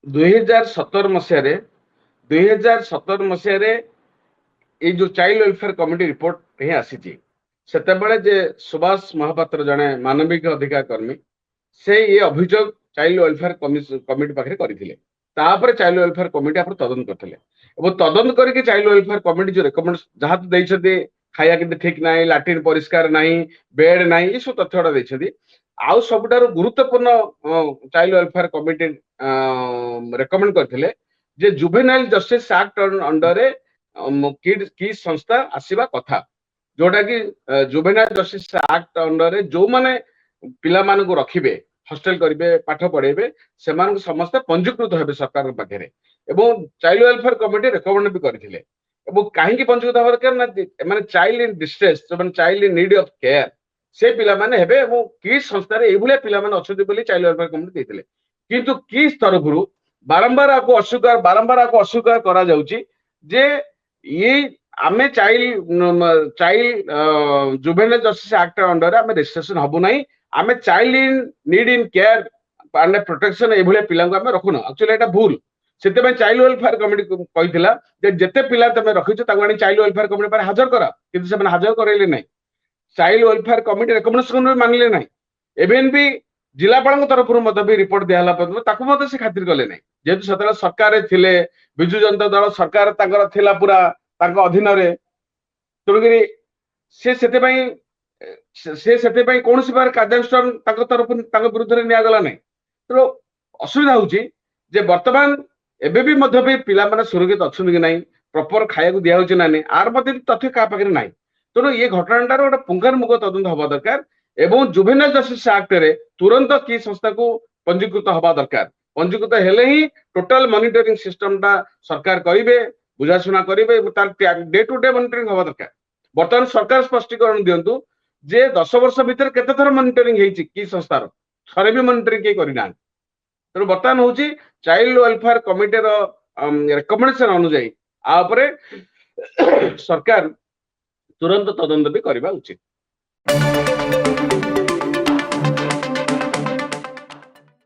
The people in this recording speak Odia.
2017 ମସିହାରେ 2017 ମସିହାରେ ଏଇ ଯୋଉ ଚାଇଲ୍ଡ ୱେଲଫେୟାର କମିଟି ରିପୋର୍ଟ ହିଁ ଆସିଛି। ସେତେବେଳେ ଯେ ସୁଭାଷ ମହାପାତ୍ର ଜଣେ ମାନବିକ ଅଧିକାର କର୍ମୀ ସେ ଏ ଅଭିଯୋଗ ଚାଇଲ୍ଡ ୱେଲଫେୟାର କମିଟି ପାଖରେ କରିଥିଲେ। ତାପରେ ଚାଇଲ୍ଡ ୱେଲଫେୟାର କମିଟି ଆପଣ ତଦନ୍ତ କରିଥିଲେ ଏବଂ ତଦନ୍ତ କରିକି ଚାଇଲ୍ଡ ୱେଲଫେୟାର କମିଟି ଯୋଉ ରେକମେଣ୍ଡ ଯାହା ଦେଇଛନ୍ତି, ଖାଇବା କିନ୍ତୁ ଠିକ ନାହିଁ, ଲାଟ୍ରିନ୍ ପରିଷ୍କାର ନାହିଁ, ବେଡ୍ ନାହିଁ, ଏସବୁ ତଥ୍ୟ ଗୁଡା ଦେଇଛନ୍ତି। ଆଉ ସବୁଠାରୁ ଗୁରୁତ୍ୱପୂର୍ଣ୍ଣ ଚାଇଲ୍ଡ ୱେଲଫେୟାର କମିଟି ରେକମେଣ୍ଡ କରିଥିଲେ ଯେ ଜୁଭେନାଇଲ ଜଷ୍ଟିସ ଆକ୍ଟ ଅଣ୍ଡରରେ କି ସଂସ୍ଥା ଆସିବା କଥା, ଯୋଉଟା କି ଜୁଭେନାଇଲ ଜଷ୍ଟିସ ଆକ୍ଟ ଅଣ୍ଡରରେ ଯୋଉମାନେ ପିଲାମାନଙ୍କୁ ରଖିବେ, ହଷ୍ଟେଲ କରିବେ, ପାଠ ପଢେଇବେ, ସେମାନଙ୍କୁ ସମସ୍ତେ ପଞ୍ଜୀକୃତ ହେବେ ସରକାରଙ୍କ ପାଖରେ। ଏବଂ ଚାଇଲ୍ଡ ୱେଲଫେୟାର କମିଟି ରେକମେଣ୍ଡ ବି କରିଥିଲେ। ଏବଂ କାହିଁକି ପଞ୍ଜୀକୃତ ହେବା ଦରକାର ନା ମାନେ ଚାଇଲ୍ଡ ଇନ୍ ଡିଷ୍ଟ୍ରେସ୍, ମାନେ child in need of care, ସେ ପିଲାମାନେ ହେବେ। ଏବଂ କିଡ୍ ସଂସ୍ଥାରେ ଏଇଭଳିଆ ପିଲାମାନେ ଅଛନ୍ତି ବୋଲି ଚାଇଲ୍ଡ ୱେଲଫେୟାର କମିଟି ଦେଇଥିଲେ। କିନ୍ତୁ କିଡ୍ ତରଫରୁ ବାରମ୍ବାର ଆକୁ ଅସ୍ୱୀକାର କରାଯାଉଛି ଯେ ଇଏ ଆମେ ଚାଇଲ୍ଡ ଜୁଭେନାଇଲ ଜଷ୍ଟିସ ଆକ୍ଟ ଅଣ୍ଡରରେ ଆମେ ରେଜିଷ୍ଟ୍ରେସନ ହବୁ ନାହିଁ, ଆମେ child in need in care ମାନେ ପ୍ରୋଟେକ୍ସନ ଏଇଭଳିଆ ପିଲାଙ୍କୁ ଆମେ ରଖୁନ। ଆକ୍ଚୁଆଲି ଏଇଟା ଭୁଲ। ସେଥିପାଇଁ ଚାଇଲ୍ଡ ୱେଲଫେୟାର କମିଟି କହିଥିଲା ଯେ ଯେତେ ପିଲା ତମେ ରଖିଛ ତାକୁ ଆଣି ଚାଇଲ୍ଡ ୱେଲଫେୟାର କମିଟି ପାଖରେ ହାଜର କର, କିନ୍ତୁ ସେମାନେ ହାଜର କରାଇଲେ ନାହିଁ। ଚାଇଲ୍ଡ ୱେଲଫେୟାର କମିଟି ରେକମେଣ୍ଡେସନ ମାନିଲେ ନାହିଁ। ଏଭେନ୍ ବି ଜିଲ୍ଲାପାଳଙ୍କ ତରଫରୁ ମଧ୍ୟ ବି ରିପୋର୍ଟ ଦିଆହେଲା ପର୍ଯ୍ୟନ୍ତ ତାକୁ ମଧ୍ୟ ସେ ଖାତିର କଲେ ନାହିଁ। ଯେହେତୁ ସେତେବେଳେ ସରକାରରେ ଥିଲେ, ବିଜୁ ଜନତା ଦଳ ସରକାର ତାଙ୍କର ଥିଲା ପୁରା ତାଙ୍କ ଅଧୀନରେ, ତେଣୁକରି ସେଥିପାଇଁ କୌଣସି ପ୍ରକାର କାର୍ଯ୍ୟାନୁଷ୍ଠାନ ତାଙ୍କ ତରଫରୁ ତାଙ୍କ ବିରୁଦ୍ଧରେ ନିଆଗଲା ନାହିଁ। ତେଣୁ ଅସୁବିଧା ହଉଛି ଯେ ବର୍ତ୍ତମାନ ଏବେ ବି ମଧ୍ୟ ବି ପିଲାମାନେ ସୁରକ୍ଷିତ ଅଛନ୍ତି କି ନାହିଁ, ପ୍ରପର ଖାଇବାକୁ ଦିଆହଉଛି ନା ନାହିଁ, ଆର ମଧ୍ୟ ତଥ୍ୟ କାହା ପାଖରେ ନାହିଁ। ତେଣୁ ଏ ଘଟଣାଟାର ଗୋଟେ ପୁଙ୍ଖାନୁପୁଙ୍ଖ ତଦନ୍ତ ହବା ଦରକାର ଏବଂ ଜୁଭେନାଇଲ ଜଷ୍ଟିସ ଆକ୍ଟରେ ତୁରନ୍ତ କି ସଂସ୍ଥାକୁ ପଞ୍ଜୀକୃତ ହବା ଦରକାର। ପଞ୍ଜୀକୃତ ହେଲେ ହିଁ ଟୋଟାଲ ମନିଟରିଂ ସିଷ୍ଟମଟା ସରକାର କରିବେ, ବୁଝାଶୁଣା କରିବେ ଏବଂ ତାର ଡେ ଟୁ ଡେ ମନିଟରିଂ ହବା ଦରକାର। ବର୍ତ୍ତମାନ ସରକାର ସ୍ପଷ୍ଟୀକରଣ ଦିଅନ୍ତୁ ଯେ 10 ବର୍ଷ ଭିତରେ କେତେ ଥର ମନିଟରିଂ ହେଇଛି କି ସଂସ୍ଥାର, ଥରେ ବି ମନିଟରିଂ କେହି କରିନାହାନ୍ତି। ତେଣୁ ବର୍ତ୍ତମାନ ହଉଛି ଚାଇଲ୍ଡ ୱେଲଫେୟାର କମିଟିର ରେକମେଣ୍ଡେସନ ଅନୁଯାୟୀ ଆ ଉପରେ ସରକାର ତୁରନ୍ତ ତଦନ୍ତ ବି କରିବା ଉଚିତ।